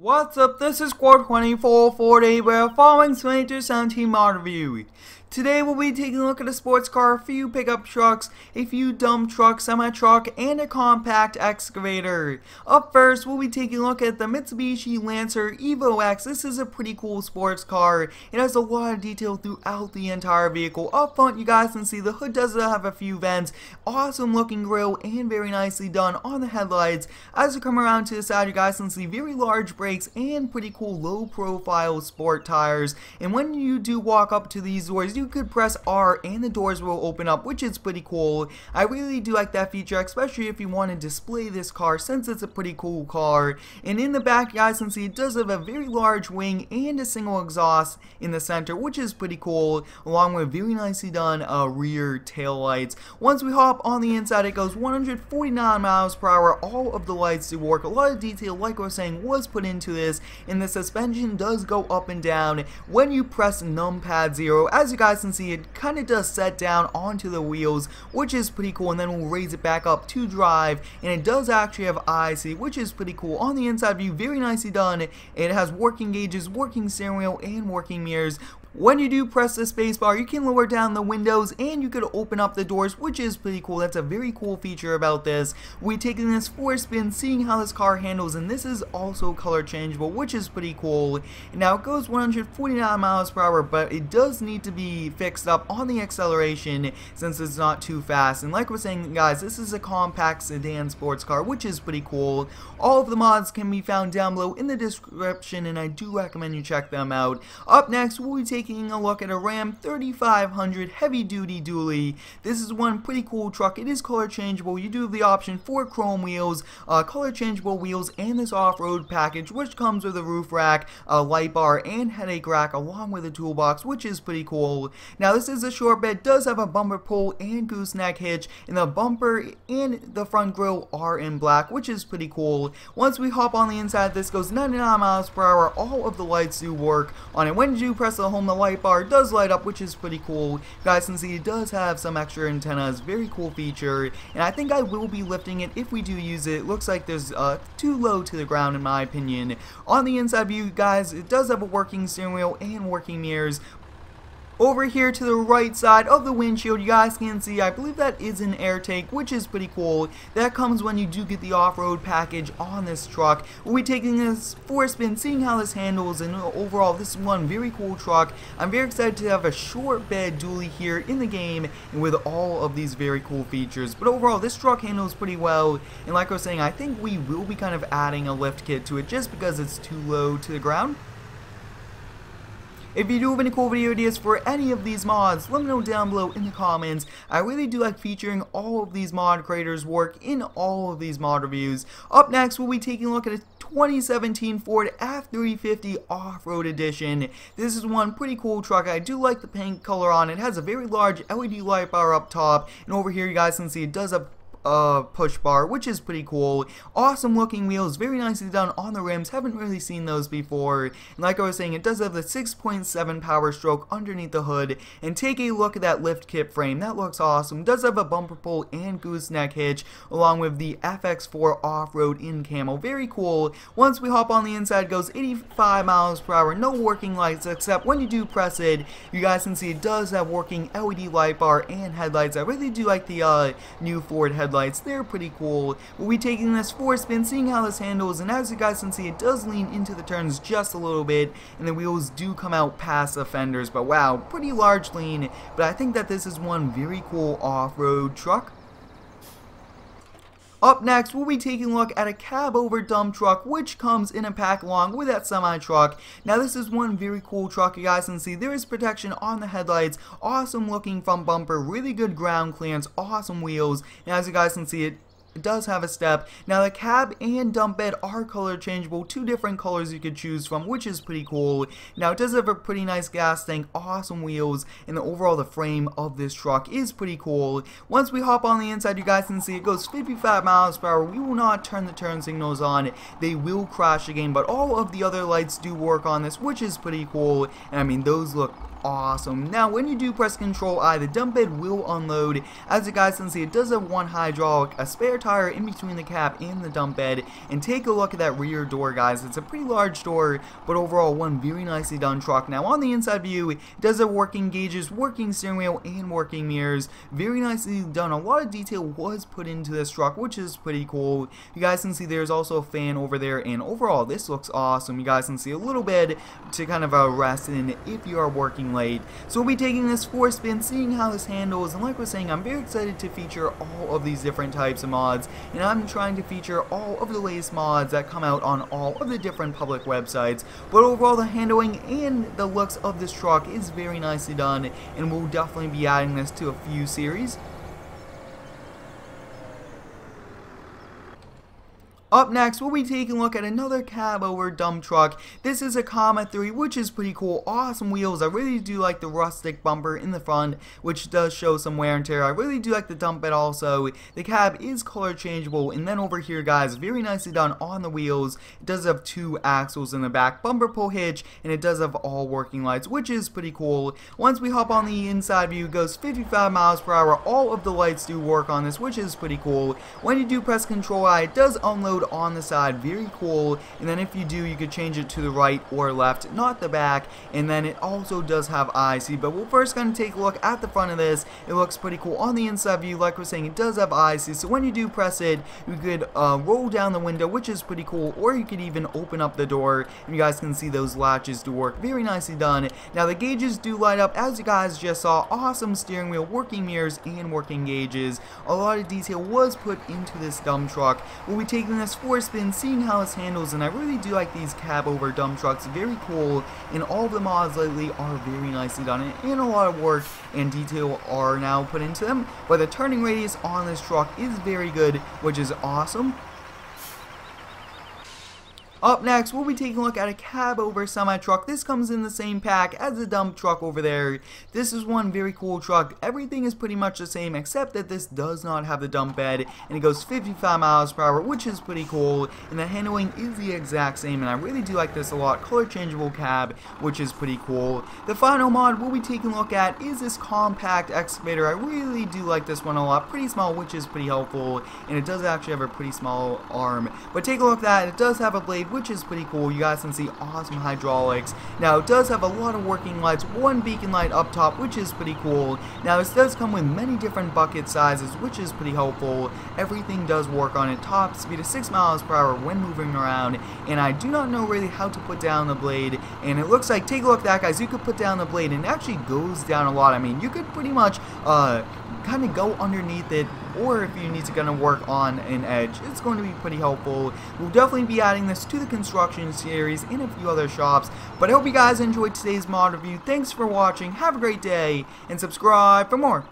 What's up, this is Squad 2440, we're following 2017 mod review. Today we'll be taking a look at a sports car, a few pickup trucks, a few dump trucks, semi-truck, and a compact excavator. Up first, we'll be taking a look at the Mitsubishi Lancer Evo X. This is a pretty cool sports car. It has a lot of detail throughout the entire vehicle. Up front, you guys can see the hood does have a few vents, awesome looking grille, and very nicely done on the headlights. As you come around to the side, you guys can see very large brakes and pretty cool low profile sport tires. And when you do walk up to these doors, you could press R and the doors will open up, which is pretty cool. I really do like that feature, especially if you want to display this car since it's a pretty cool car. And in the back, you guys can see it does have a very large wing and a single exhaust in the center, which is pretty cool, along with very nicely done rear tail lights. Once we hop on the inside, it goes 149 miles per hour. All of the lights do work. A lot of detail, like I was saying, was put into this, and the suspension does go up and down when you press numpad 0. As you guys can see, it kind of does set down onto the wheels, which is pretty cool, and then we'll raise it back up to drive, and it does actually have IC, which is pretty cool. On the inside view, very nicely done. It has working gauges, working steering wheel, and working mirrors. When you do press the spacebar, you can lower down the windows and you could open up the doors, which is pretty cool. That's a very cool feature about this. We're taking this for a spin, seeing how this car handles, and this is also color changeable, which is pretty cool. Now it goes 149 miles per hour, but it does need to be fixed up on the acceleration since it's not too fast. And like we're saying, guys, this is a compact sedan sports car, which is pretty cool. All of the mods can be found down below in the description, and I do recommend you check them out. Up next, we'll be taking a look at a Ram 3500 heavy duty dually. This is one pretty cool truck. It is color changeable. You do have the option for chrome wheels, color changeable wheels, and this off-road package, which comes with a roof rack, a light bar, and headache rack, along with a toolbox, which is pretty cool. Now this is a short bed, does have a bumper pull and gooseneck hitch, and the bumper and the front grille are in black, which is pretty cool. Once we hop on the inside, this goes 99 miles per hour. All of the lights do work on it. When you press the home, the light bar does light up, which is pretty cool. You guys can see it does have some extra antennas, very cool feature, and I think I will be lifting it if we do use it. It looks like there's too low to the ground in my opinion. On the inside view, guys, it does have a working steering wheel and working mirrors. Over here to the right side of the windshield, you guys can see, I believe that is an air tank, which is pretty cool. That comes when you do get the off-road package on this truck. We'll be taking this for a spin, seeing how this handles, and overall, this is one very cool truck. I'm very excited to have a short bed dually here in the game, and with all of these very cool features. But overall, this truck handles pretty well, and like I was saying, I think we will be kind of adding a lift kit to it just because it's too low to the ground. If you do have any cool video ideas for any of these mods, let me know down below in the comments. I really do like featuring all of these mod creators' work in all of these mod reviews. Up next, we'll be taking a look at a 2017 Ford F350 Off-Road Edition. This is one pretty cool truck. I do like the paint color on it. It has a very large LED light bar up top, and over here you guys can see it does have push bar, which is pretty cool. Awesome looking wheels, very nicely done on the rims. Haven't really seen those before. And like I was saying, it does have the 6.7 power stroke underneath the hood. And take a look at that lift kit frame. That looks awesome. It does have a bumper pull and gooseneck hitch, along with the FX4 off-road in camo. Very cool. Once we hop on the inside, it goes 85 miles per hour. No working lights, except when you do press it, you guys can see it does have working LED light bar and headlights. I really do like the new Ford headlights. They're pretty cool. We'll be taking this for a spin, seeing how this handles, and as you guys can see, it does lean into the turns just a little bit, and the wheels do come out past the fenders, but wow, pretty large lean. But I think that this is one very cool off-road truck. Up next, we'll be taking a look at a cab over dump truck, which comes in a pack along with that semi-truck. Now this is one very cool truck. You guys can see there is protection on the headlights, awesome looking front bumper, really good ground clearance, awesome wheels, and as you guys can see, it does have a step. Now the cab and dump bed are color changeable, two different colors you could choose from, which is pretty cool. Now it does have a pretty nice gas tank, awesome wheels, and overall the frame of this truck is pretty cool. Once we hop on the inside, you guys can see it goes 55 miles per hour. We will not turn the turn signals on, they will crash again, but all of the other lights do work on this, which is pretty cool, and I mean those look awesome. Now when you do press Control I, the dump bed will unload. As you guys can see, it does have one hydraulic, a spare tire in between the cab and the dump bed, and take a look at that rear door, guys. It's a pretty large door, but overall one very nicely done truck. Now on the inside view, it does have working gauges, working steering wheel, and working mirrors. Very nicely done. A lot of detail was put into this truck, which is pretty cool. You guys can see there's also a fan over there, and overall this looks awesome. You guys can see a little bed to kind of rest in if you are working late. So we'll be taking this for a spin, seeing how this handles, and like I was saying, I'm very excited to feature all of these different types of mods, and I'm trying to feature all of the latest mods that come out on all of the different public websites. But overall the handling and the looks of this truck is very nicely done, and we'll definitely be adding this to a few series. Up next, we'll be taking a look at another cab over dump truck. This is a Comet 3, which is pretty cool. Awesome wheels. I really do like the rustic bumper in the front, which does show some wear and tear. I really do like the dump bed also. The cab is color changeable, and then over here, guys, very nicely done on the wheels. It does have 2 axles in the back, bumper pull hitch, and it does have all working lights, which is pretty cool. Once we hop on the inside view, it goes 55 miles per hour. All of the lights do work on this, which is pretty cool. When you do press Control I, it does unload on the side, very cool, and then if you do, you could change it to the right or left, not the back, and then it also does have IC. But we're first going to take a look at the front of this. It looks pretty cool. On the inside view, like we're saying, it does have IC, so when you do press it, you could roll down the window, which is pretty cool, or you could even open up the door, and you guys can see those latches do work. Very nicely done. Now the gauges do light up, as you guys just saw. Awesome steering wheel, working mirrors, and working gauges. A lot of detail was put into this dump truck. We'll be taking this for a spin, seeing how this handles, and I really do like these cab over dump trucks. Very cool, and all of the mods lately are very nicely done, and a lot of work and detail are now put into them. But the turning radius on this truck is very good, which is awesome. Up next, we'll be taking a look at a cab over semi-truck. This comes in the same pack as the dump truck over there. This is one very cool truck. Everything is pretty much the same, except that this does not have the dump bed, and it goes 55 miles per hour, which is pretty cool, and the handling is the exact same, and I really do like this a lot. Color changeable cab, which is pretty cool. The final mod we'll be taking a look at is this compact excavator. I really do like this one a lot. Pretty small, which is pretty helpful, and it does actually have a pretty small arm. But take a look at that. It does have a blade, which is pretty cool. You guys can see awesome hydraulics. Now it does have a lot of working lights, one beacon light up top, which is pretty cool. Now this does come with many different bucket sizes, which is pretty helpful. Everything does work on it. Top speed of 6 miles per hour when moving around, and I do not know really how to put down the blade, and it looks like, take a look at that, guys, you could put down the blade and it actually goes down a lot. I mean, you could pretty much kind of go underneath it, or if you need to kind of work on an edge, it's going to be pretty helpful. We'll definitely be adding this to the construction series in a few other shops. But I hope you guys enjoyed today's mod review. Thanks for watching, have a great day, and subscribe for more.